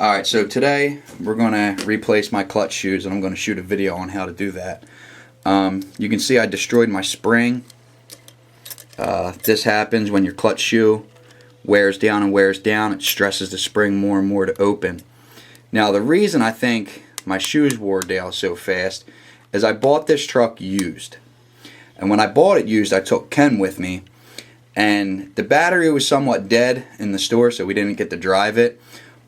Alright, so today we're going to replace my clutch shoes, and I'm going to shoot a video on how to do that. You can see I destroyed my spring. This happens when your clutch shoe wears down and wears down. It stresses the spring more and more to open. Now the reason I think my shoes wore down so fast is I bought this truck used. And when I bought it used, I took Ken with me. And the battery was somewhat dead in the store, so we didn't get to drive it.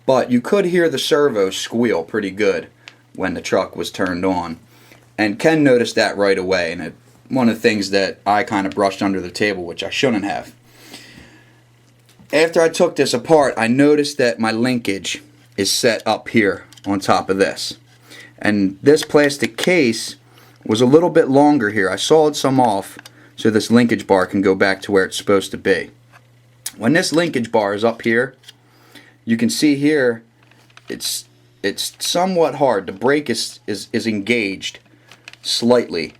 But you could hear the servo squeal pretty good when the truck was turned on. And Ken noticed that right away. And one of the things that I kind of brushed under the table, which I shouldn't have. After I took this apart, I noticed that my linkage is set up here on top of this. And this plastic case was a little bit longer here. I sawed some off so this linkage bar can go back to where it's supposed to be. When this linkage bar is up here, you can see here it's somewhat hard. The brake is engaged slightly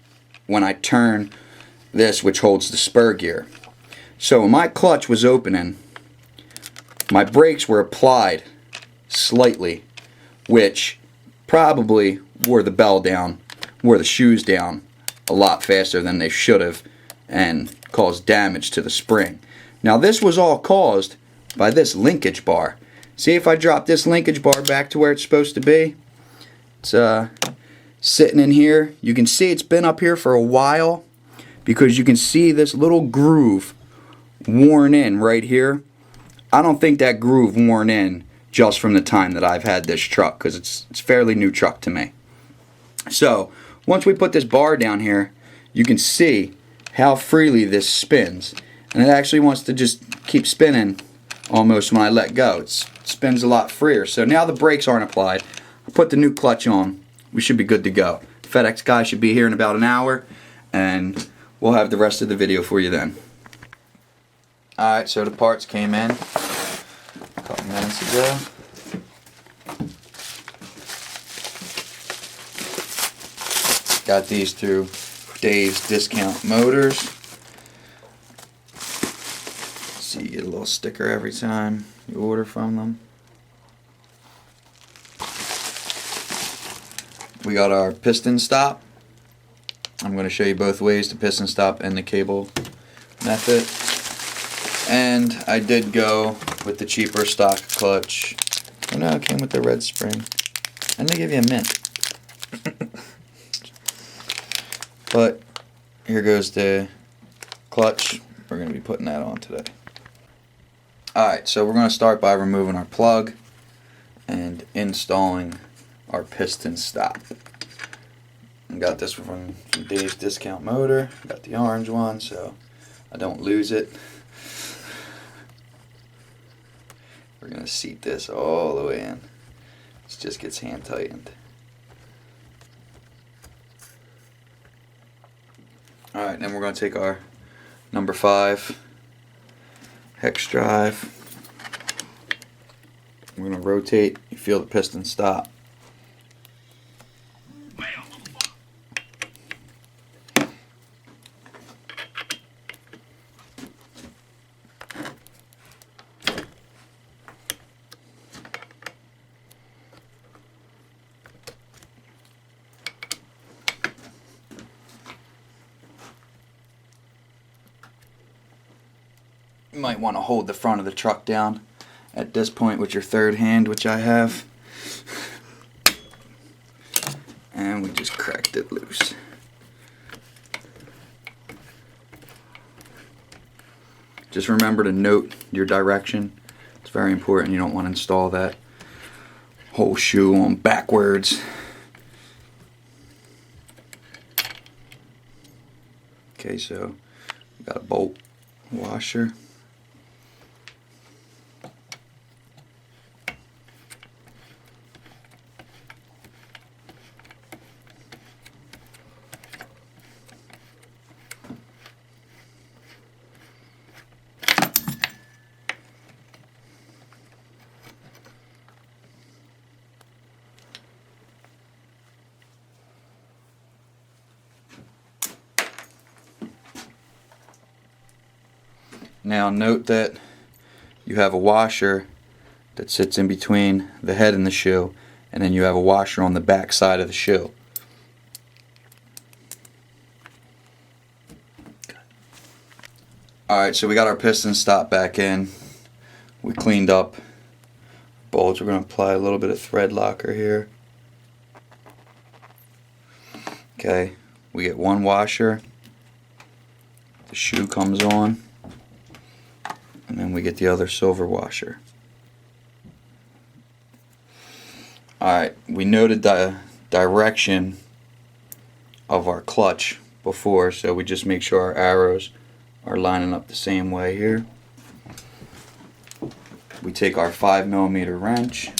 when I turn this, which holds the spur gear. So when my clutch was opening, my brakes were applied slightly, which probably wore the bell down, wore the shoes down a lot faster than they should have, and caused damage to the spring. Now this was all caused by this linkage bar. See, if I drop this linkage bar back to where it's supposed to be, it's sitting in here. You can see it's been up here for a while because you can see this little groove worn in right here. I don't think that groove worn in just from the time that I've had this truck, because it's a fairly new truck to me. So once we put this bar down here, you can see how freely this spins, and it actually wants to just keep spinning almost when I let go. It spins a lot freer. So now the brakes aren't applied. I'll put the new clutch on. We should be good to go. FedEx guy should be here in about an hour, and we'll have the rest of the video for you then. Alright, so the parts came in a couple minutes ago. Got these through Dave's Discount Motors. See, you get a little sticker every time you order from them. We got our piston stop. I'm going to show you both ways, the piston stop and the cable method. And I did go with the cheaper stock clutch. Oh no, it came with the red spring. And they give you a mint. But here goes the clutch. We're going to be putting that on today. Alright, so we're going to start by removing our plug and installing our piston stop. I got this from Dave's Discount Motor. Got the orange one so I don't lose it. We're going to seat this all the way in. This just gets hand tightened. Alright, then we're going to take our number 5 hex drive. We're going to rotate. You feel the piston stop. You might want to hold the front of the truck down at this point with your third hand, which I have. And we just cracked it loose. Just remember to note your direction. It's very important. You don't want to install that whole shoe on backwards. Okay, so we got a bolt washer. Now note that you have a washer that sits in between the head and the shoe, and then you have a washer on the back side of the shoe. Alright, so we got our piston stop back in. We cleaned up bolts. We're going to apply a little bit of thread locker here. Okay, we get one washer. The shoe comes on, and then we get the other silver washer. Alright, we noted the direction of our clutch before, so we just make sure our arrows are lining up the same way here. We take our 5mm wrench,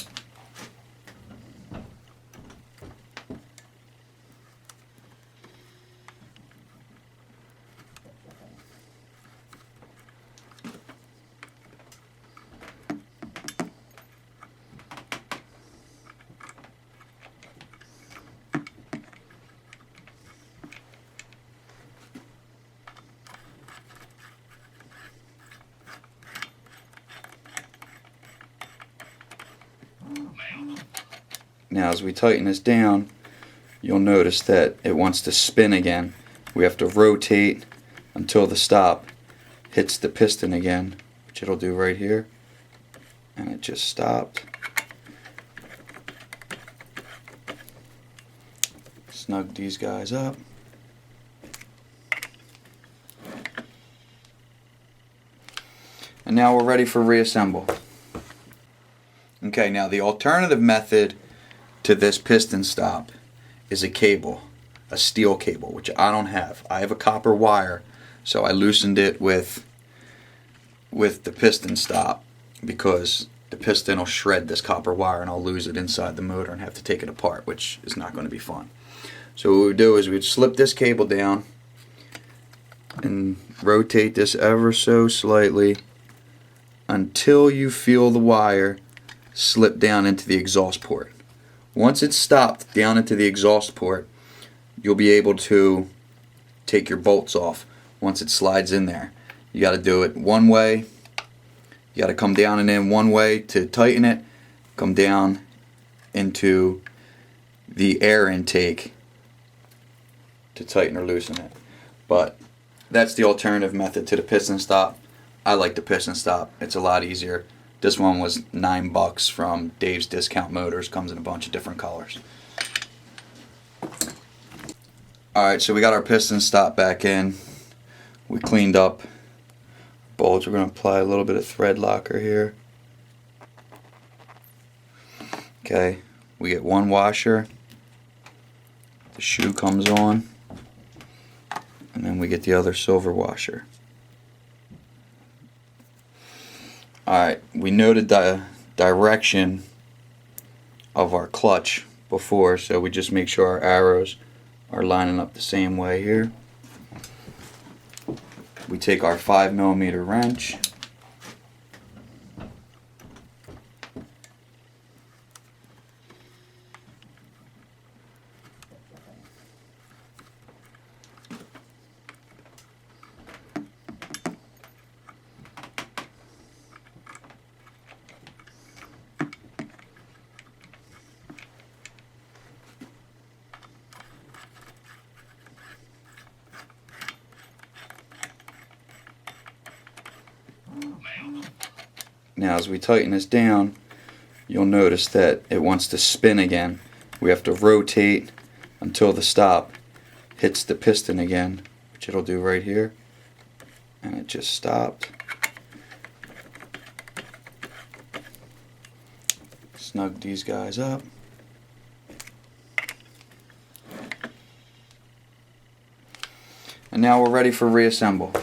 now as we tighten this down, you'll notice that it wants to spin again. We have to rotate until the stop hits the piston again, which it'll do right here, and it just stopped. Snug these guys up. And now we're ready for reassemble. Okay, now the alternative method to this piston stop is a cable, a steel cable, which I don't have. I have a copper wire, so I loosened it with the piston stop because the piston will shred this copper wire and I'll lose it inside the motor and have to take it apart, which is not going to be fun. So what we would do is we'd slip this cable down and rotate this ever so slightly until you feel the wire slip down into the exhaust port. Once it's stopped down into the exhaust port, you'll be able to take your bolts off once it slides in there. You got to do it one way. You got to come down and in one way to tighten it, come down into the air intake to tighten or loosen it. But that's the alternative method to the piston stop. I like the piston stop. It's a lot easier. This one was $9 from Dave's Discount Motors. Comes in a bunch of different colors. Alright, so we got our piston stop back in. We cleaned up bolts. We're going to apply a little bit of thread locker here. Okay, we get one washer. The shoe comes on, and then we get the other silver washer. Alright, we noted the direction of our clutch before, so we just make sure our arrows are lining up the same way here. We take our 5mm wrench, now as we tighten this down, you'll notice that it wants to spin again. We have to rotate until the stop hits the piston again, which it'll do right here, and it just stopped. Snug these guys up. And now we're ready for reassemble.